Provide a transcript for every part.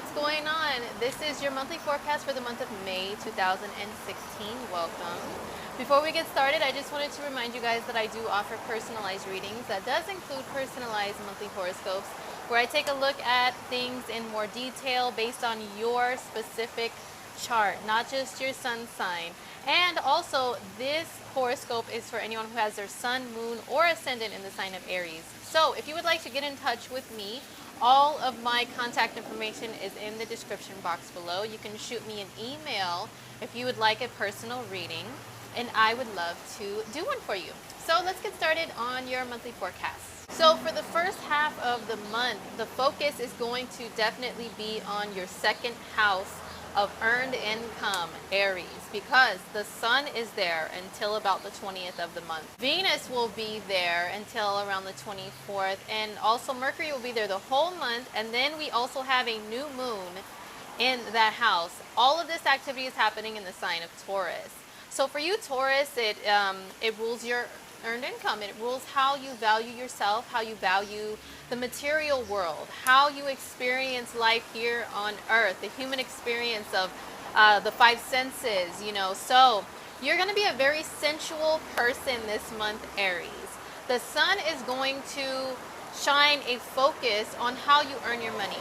what's going on? This is your monthly forecast for the month of May 2016. Welcome. Before we get started, I just wanted to remind you guys that I do offer personalized readings. That does include personalized monthly horoscopes, where I take a look at things in more detail based on your specific chart, not just your sun sign. And also, this horoscope is for anyone who has their sun, moon, or ascendant in the sign of Aries. So if you would like to get in touch with me, all of my contact information is in the description box below. You can shoot me an email if you would like a personal reading, and I would love to do one for you. So let's get started on your monthly forecast. So for the first half of the month, the focus is going to definitely be on your second house of earned income, Aries, because the sun is there until about the 20th of the month. Venus will be there until around the 24th, and also Mercury will be there the whole month, and then we also have a new moon in that house. All of this activity is happening in the sign of Taurus. So for you, Taurus, it rules your earned income. It rules how you value yourself, how you value the material world, how you experience life here on earth, the human experience of the five senses, So you're going to be a very sensual person this month, Aries. The sun is going to shine a focus on how you earn your money.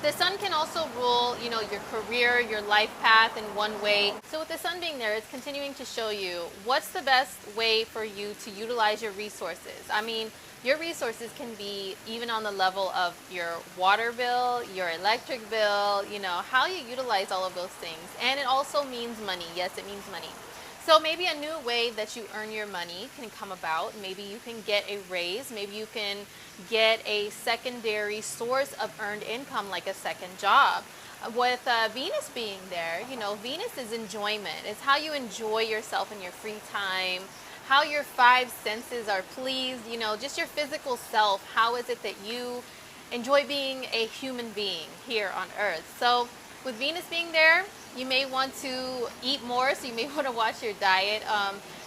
The sun can also rule, your career, your life path in one way. So with the sun being there, it's continuing to show you what's the best way for you to utilize your resources. I mean, your resources can be even on the level of your water bill, your electric bill, how you utilize all of those things. And it also means money. Yes, it means money. So maybe a new way that you earn your money can come about. Maybe you can get a raise. Maybe you can get a secondary source of earned income, like a second job. With Venus being there, Venus is enjoyment. It's how you enjoy yourself in your free time, how your five senses are pleased, just your physical self. How is it that you enjoy being a human being here on Earth? So with Venus being there, you may want to eat more, so you may want to watch your diet.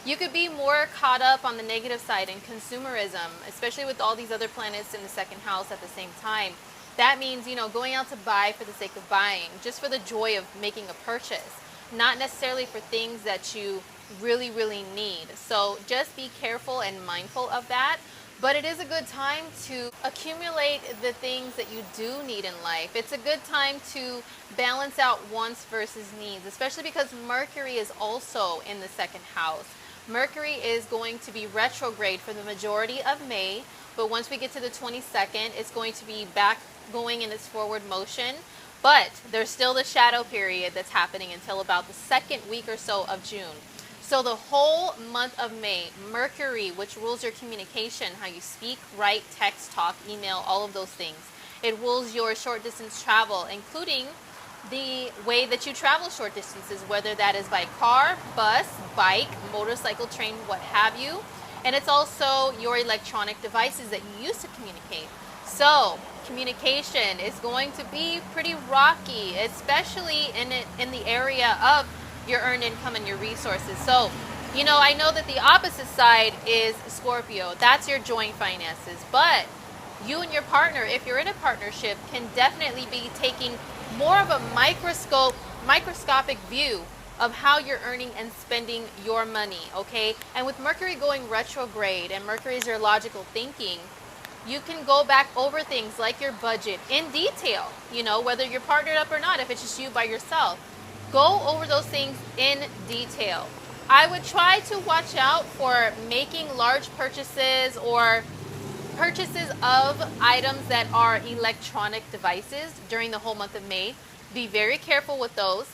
You could be more caught up on the negative side in consumerism, especially with all these other planets in the second house at the same time. That means, going out to buy for the sake of buying, just for the joy of making a purchase, not necessarily for things that you really, really need. So just be careful and mindful of that. But it is a good time to accumulate the things that you do need in life. It's a good time to balance out wants versus needs, especially because Mercury is also in the second house. Mercury is going to be retrograde for the majority of May, but once we get to the 22nd, it's going to be back going in its forward motion. But there's still the shadow period that's happening until about the second week or so of June. So the whole month of May, Mercury, which rules your communication, how you speak, write, text, talk, email, all of those things. It rules your short distance travel, including the way that you travel short distances, whether that is by car, bus, bike, motorcycle, train, what have you. And it's also your electronic devices that you use to communicate. So communication is going to be pretty rocky, especially in the area of your earned income and your resources. So, I know that the opposite side is Scorpio. That's your joint finances. But you and your partner, if you're in a partnership, can definitely be taking more of a microscopic view of how you're earning and spending your money, okay? And with Mercury going retrograde, and Mercury is your logical thinking, you can go back over things like your budget in detail, whether you're partnered up or not, if it's just you by yourself. Go over those things in detail. I would try to watch out for making large purchases or purchases of items that are electronic devices during the whole month of May. Be very careful with those.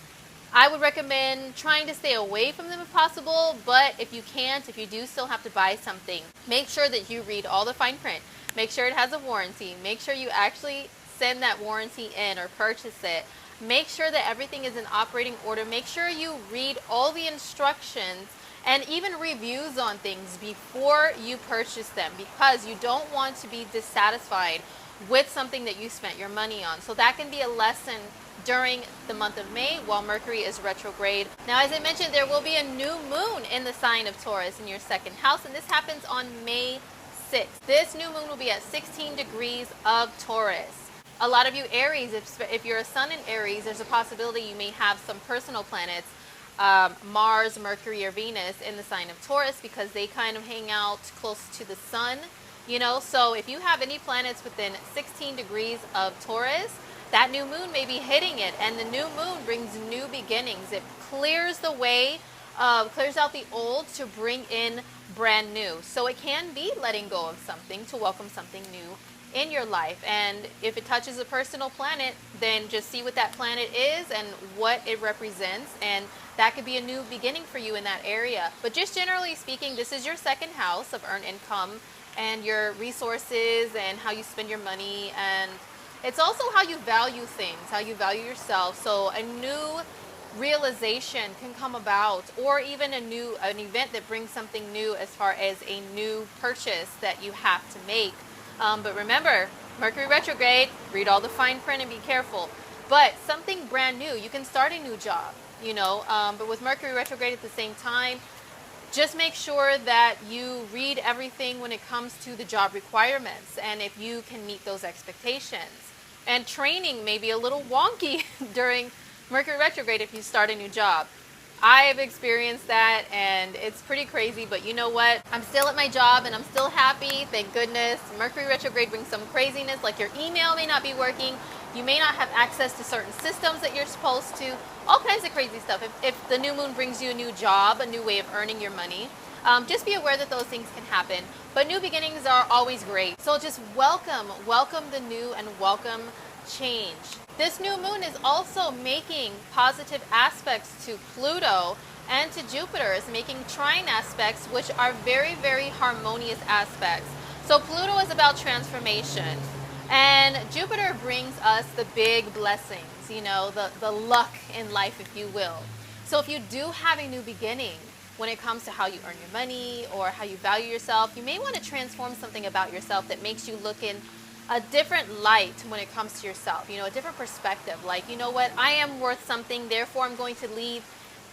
I would recommend trying to stay away from them if possible, but if you can't, if you do still have to buy something, make sure that you read all the fine print. Make sure it has a warranty. Make sure you actually send that warranty in or purchase it. Make sure that everything is in operating order. Make sure you read all the instructions and even reviews on things before you purchase them, because you don't want to be dissatisfied with something that you spent your money on. So that can be a lesson during the month of May while Mercury is retrograde. Now, as I mentioned, there will be a new moon in the sign of Taurus in your second house, and this happens on May 6th. This new moon will be at 16 degrees of Taurus. A lot of you Aries, if you're a sun in Aries, there's a possibility you may have some personal planets, Mars, Mercury, or Venus in the sign of Taurus, because they kind of hang out close to the sun, you know. So if you have any planets within 16 degrees of Taurus, that new moon may be hitting it, and the new moon brings new beginnings. It clears the way, clears out the old to bring in brand new. So it can be letting go of something to welcome something new in your life. And if it touches a personal planet, then just see what that planet is and what it represents, and that could be a new beginning for you in that area. But just generally speaking, this is your second house of earned income and your resources and how you spend your money, and it's also how you value things, how you value yourself. So a new realization can come about, or even an event that brings something new as far as a new purchase that you have to make. But remember, Mercury retrograde, read all the fine print and be careful. But something brand new, you can start a new job, you know, but with Mercury retrograde at the same time, just make sure that you read everything when it comes to the job requirements and if you can meet those expectations. And training may be a little wonky during Mercury retrograde if you start a new job. I have experienced that and it's pretty crazy, but you know what? I'm still at my job and I'm still happy, thank goodness. Mercury retrograde brings some craziness, like your email may not be working, you may not have access to certain systems that you're supposed to, all kinds of crazy stuff. If the new moon brings you a new job, a new way of earning your money, just be aware that those things can happen. But new beginnings are always great. So just welcome the new and welcome change. This new moon is also making positive aspects to Pluto and to Jupiter. It's making trine aspects, which are very, very harmonious aspects. So Pluto is about transformation, and Jupiter brings us the big blessings, you know, the luck in life, if you will. So if you do have a new beginning when it comes to how you earn your money or how you value yourself, you may want to transform something about yourself that makes you look in a different light when it comes to yourself, you know, a different perspective. Like, you know what, I am worth something, therefore I'm going to leave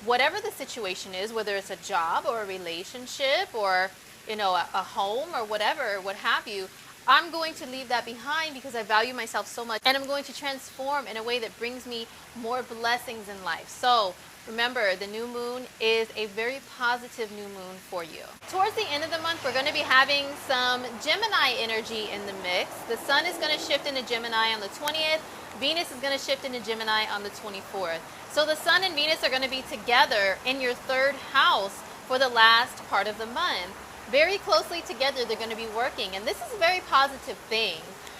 whatever the situation is, whether it's a job or a relationship or, you know, a home or whatever, what have you. I'm going to leave that behind because I value myself so much, and I'm going to transform in a way that brings me more blessings in life. So remember, the new moon is a very positive new moon for you. Towards the end of the month, we're going to be having some Gemini energy in the mix. The sun is going to shift into Gemini on the 20th. Venus is going to shift into Gemini on the 24th. So the sun and Venus are going to be together in your third house for the last part of the month. Very closely together, they're going to be working, and this is a very positive thing.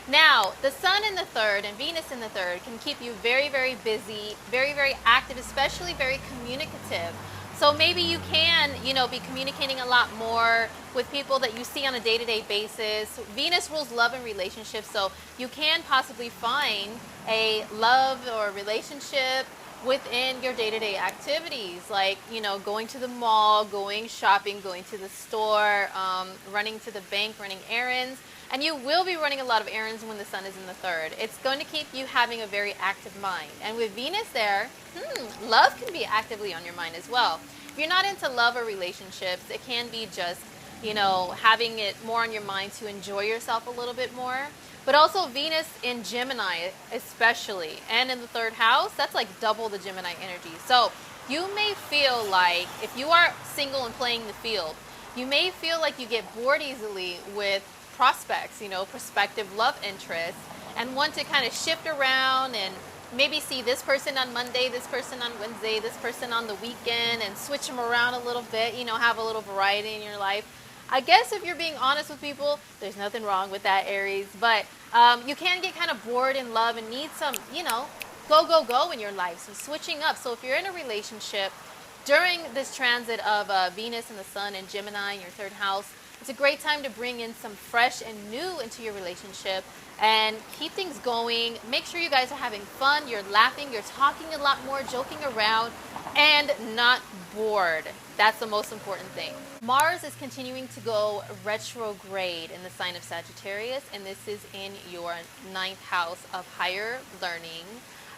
Now, the sun in the third and Venus in the third can keep you very, very busy, very, very active, especially very communicative. So maybe you can, you know, be communicating a lot more with people that you see on a day-to-day basis. Venus rules love and relationships, so you can possibly find a love or relationship within your day-to-day activities, like, you know, going to the mall, going shopping, going to the store, running to the bank, running errands. And you will be running a lot of errands when the sun is in the third. It's going to keep you having a very active mind. And with Venus there, love can be actively on your mind as well. If you're not into love or relationships, it can be just, you know, having it more on your mind to enjoy yourself a little bit more. But also Venus in Gemini especially, and in the third house, that's like double the Gemini energy. So you may feel like, if you are single and playing the field, you may feel like you get bored easily with prospects, you know, prospective love interests, and want to kind of shift around and maybe see this person on Monday, this person on Wednesday, this person on the weekend, and switch them around a little bit, you know, have a little variety in your life. I guess if you're being honest with people, there's nothing wrong with that, Aries, but you can get kind of bored in love and need some, you know, go in your life, some switching up. So if you're in a relationship during this transit of Venus and the sun and Gemini in your third house, it's a great time to bring in some fresh and new into your relationship and keep things going. Make sure you guys are having fun, you're laughing, you're talking a lot more, joking around, and not bored. That's the most important thing. Mars is continuing to go retrograde in the sign of Sagittarius, and this is in your 9th house of higher learning.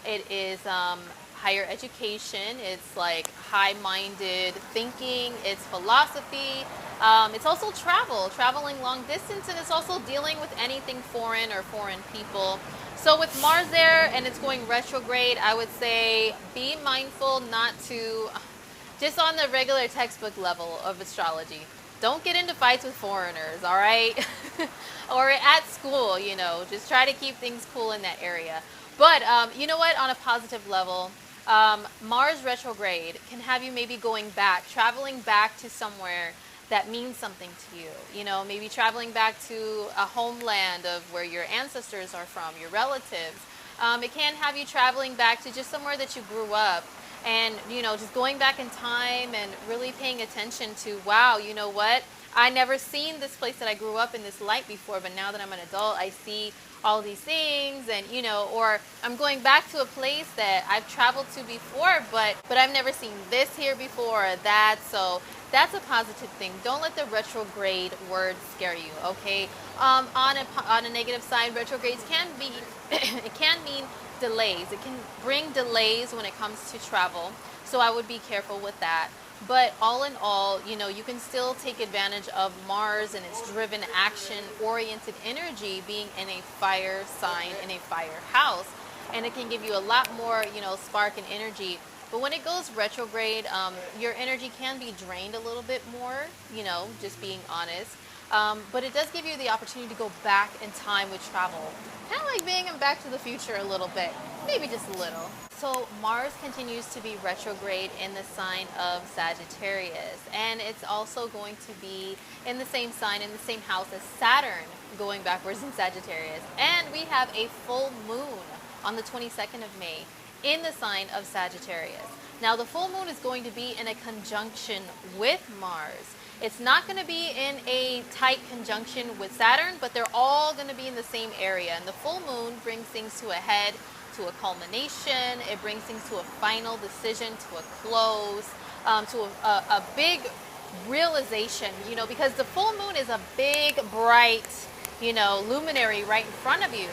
It is higher education. It's like high-minded thinking. It's philosophy. It's also traveling long distance, and it's also dealing with anything foreign or foreign people. So with Mars there and it's going retrograde, I would say be mindful not to, just on the regular textbook level of astrology, don't get into fights with foreigners, all right? Or at school, you know, just try to keep things cool in that area. But you know what, on a positive level, Mars retrograde can have you maybe going back, traveling back to somewhere that means something to you. You know, maybe traveling back to a homeland of where your ancestors are from, your relatives. It can have you traveling back to just somewhere that you grew up and, you know, just going back in time and really paying attention to, wow, you know what? I never seen this place that I grew up in this light before, but now that I'm an adult, I see all these things, and you know, or I'm going back to a place that I've traveled to before, but I've never seen this here before or that. So that's a positive thing. Don't let the retrograde word scare you, okay? On a negative side, retrogrades can be it can mean delays. It can bring delays when it comes to travel. So I would be careful with that. But all in all, you know, you can still take advantage of Mars and its driven action-oriented energy being in a fire sign, in a fire house. And it can give you a lot more, you know, spark and energy. But when it goes retrograde, your energy can be drained a little bit more, you know, just being honest. But it does give you the opportunity to go back in time with travel. Kind of like being in Back to the Future a little bit, maybe just a little. So Mars continues to be retrograde in the sign of Sagittarius, and it's also going to be in the same sign, in the same house as Saturn going backwards in Sagittarius. And we have a full moon on the 22nd of May in the sign of Sagittarius. Now the full moon is going to be in a conjunction with Mars. It's not going to be in a tight conjunction with Saturn, but they're all going to be in the same area. And the full moon brings things to a head, to a culmination. It brings things to a final decision, to a close, to a big realization, you know, because the full moon is a big, bright, you know, luminary right in front of you.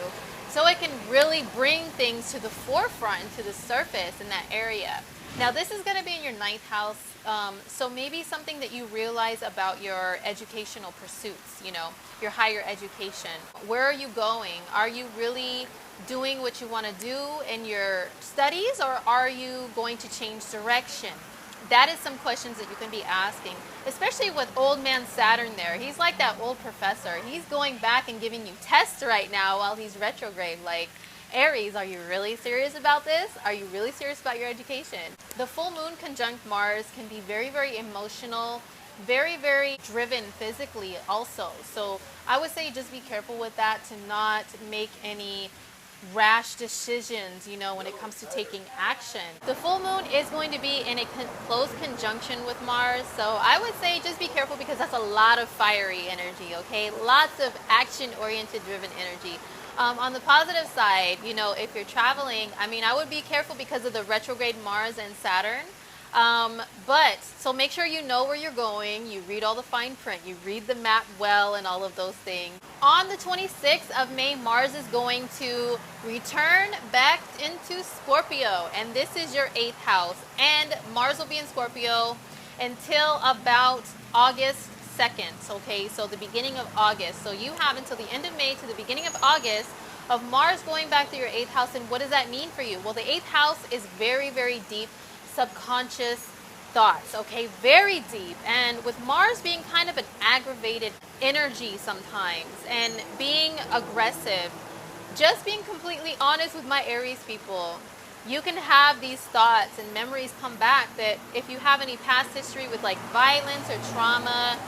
So it can really bring things to the forefront, to the surface in that area. Now this is going to be in your ninth house, so maybe something that you realize about your educational pursuits, you know, your higher education. Where are you going? Are you really doing what you want to do in your studies, or are you going to change direction? That is some questions that you can be asking, especially with old man Saturn there. He's like that old professor. He's going back and giving you tests right now while he's retrograde, like, Aries, are you really serious about this? Are you really serious about your education? The full moon conjunct Mars can be very, very emotional, very, very driven physically also. So I would say just be careful with that, to not make any rash decisions, you know, when it comes to taking action. The full moon is going to be in a close conjunction with Mars, so I would say just be careful, because that's a lot of fiery energy, okay? Lots of action-oriented driven energy. On the positive side, you know, if you're traveling, I mean, I would be careful because of the retrograde Mars and Saturn. So make sure you know where you're going, you read all the fine print, you read the map well, and all of those things. On the 26th of May, Mars is going to return back into Scorpio, and this is your 8th house. And Mars will be in Scorpio until about August 2nd, okay, so the beginning of August. So you have until the end of May to the beginning of August of Mars going back to your 8th house. And what does that mean for you? Well, the 8th house is very, very deep subconscious thoughts, okay, very deep. And with Mars being kind of an aggravated energy sometimes, and being aggressive, just being completely honest with my Aries people, you can have these thoughts and memories come back that if you have any past history with like violence or trauma,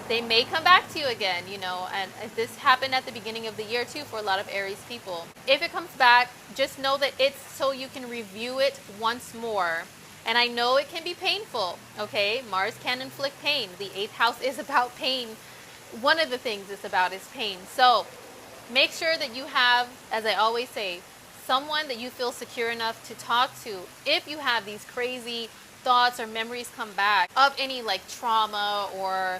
they may come back to you again, you know, and this happened at the beginning of the year too for a lot of Aries people. If it comes back, just know that it's so you can review it once more. And I know it can be painful, okay? Mars can inflict pain. The 8th house is about pain. One of the things it's about is pain. So make sure that you have, as I always say, someone that you feel secure enough to talk to if you have these crazy thoughts or memories come back of any like trauma or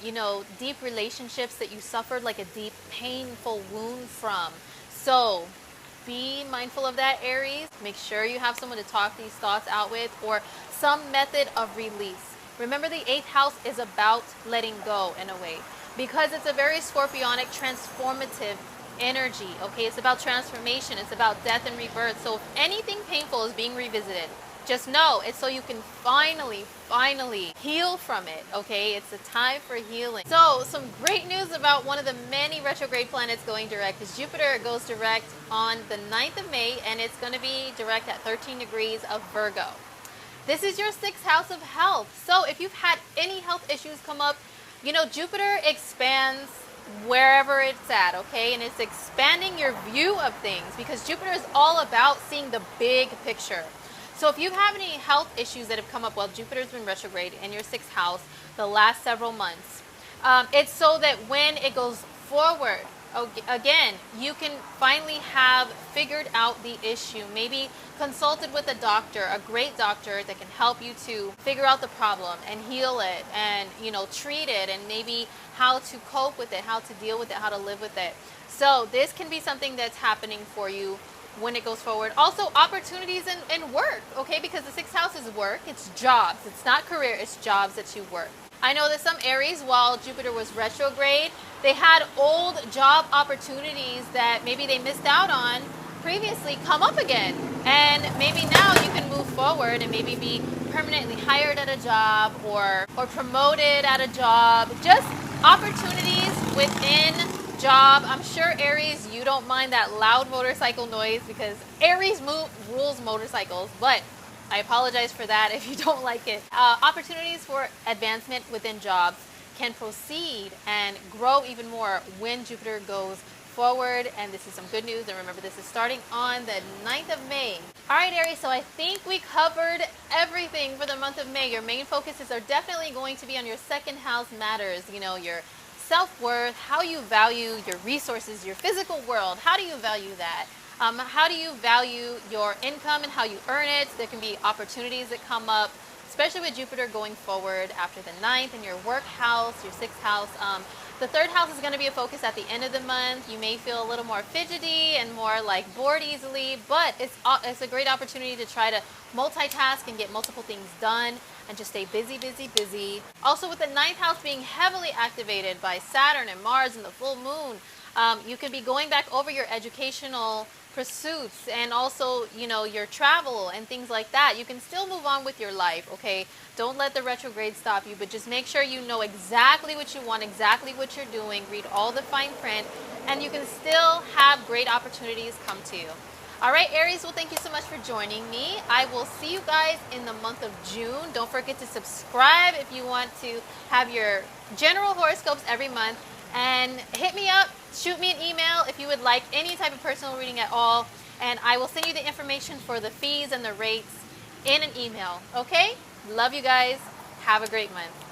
you know, deep relationships that you suffered like a deep painful wound from. So be mindful of that, Aries. Make sure you have someone to talk these thoughts out with, or some method of release. Remember, the 8th house is about letting go in a way, because it's a very scorpionic, transformative energy, okay? It's about transformation. It's about death and rebirth. So if anything painful is being revisited, just know it's so you can finally heal from it, okay? It's a time for healing. So some great news about one of the many retrograde planets going direct is Jupiter goes direct on the 9th of May, and it's going to be direct at 13 degrees of Virgo. This is your 6th house of health. So if you've had any health issues come up, you know, Jupiter expands wherever it's at, okay? And it's expanding your view of things because Jupiter is all about seeing the big picture. So if you have any health issues that have come up while Jupiter's been retrograde in your 6th house the last several months, it's so that when it goes forward, again, you can finally have figured out the issue. Maybe consulted with a doctor, a great doctor that can help you to figure out the problem and heal it and, you know, treat it, and maybe how to cope with it, how to deal with it, how to live with it. So this can be something that's happening for you when it goes forward. Also, opportunities in work, okay? Because the 6th house is work, it's jobs. It's not career, it's jobs that you work. I know that some Aries, while Jupiter was retrograde, they had old job opportunities that maybe they missed out on previously come up again. And maybe now you can move forward and maybe be permanently hired at a job or promoted at a job. Just opportunities within job. I'm sure Aries, you don't mind that loud motorcycle noise because Aries rules motorcycles, but I apologize for that if you don't like it. Opportunities for advancement within jobs can proceed and grow even more when Jupiter goes forward, and this is some good news. And remember, this is starting on the 9th of May. All right, Aries, so I think we covered everything for the month of May. Your main focuses are definitely going to be on your 2nd house matters, you know, your self-worth, how you value your resources, your physical world. How do you value that? How do you value your income and how you earn it? There can be opportunities that come up, especially with Jupiter going forward after the 9th in your work house, your 6th house. The 3rd house is going to be a focus at the end of the month. You may feel a little more fidgety and more like bored easily, but it's a great opportunity to try to multitask and get multiple things done and just stay busy. Also, with the 9th house being heavily activated by Saturn and Mars and the full moon, you could be going back over your educational pursuits and also, you know, your travel and things like that. You can still move on with your life, okay? Don't let the retrograde stop you, but just make sure you know exactly what you want, exactly what you're doing, read all the fine print, and you can still have great opportunities come to you. All right, Aries, well, thank you so much for joining me. I will see you guys in the month of June. Don't forget to subscribe if you want to have your general horoscopes every month. And hit me up, shoot me an email if you would like any type of personal reading at all. And I will send you the information for the fees and the rates in an email, okay? Love you guys. Have a great month.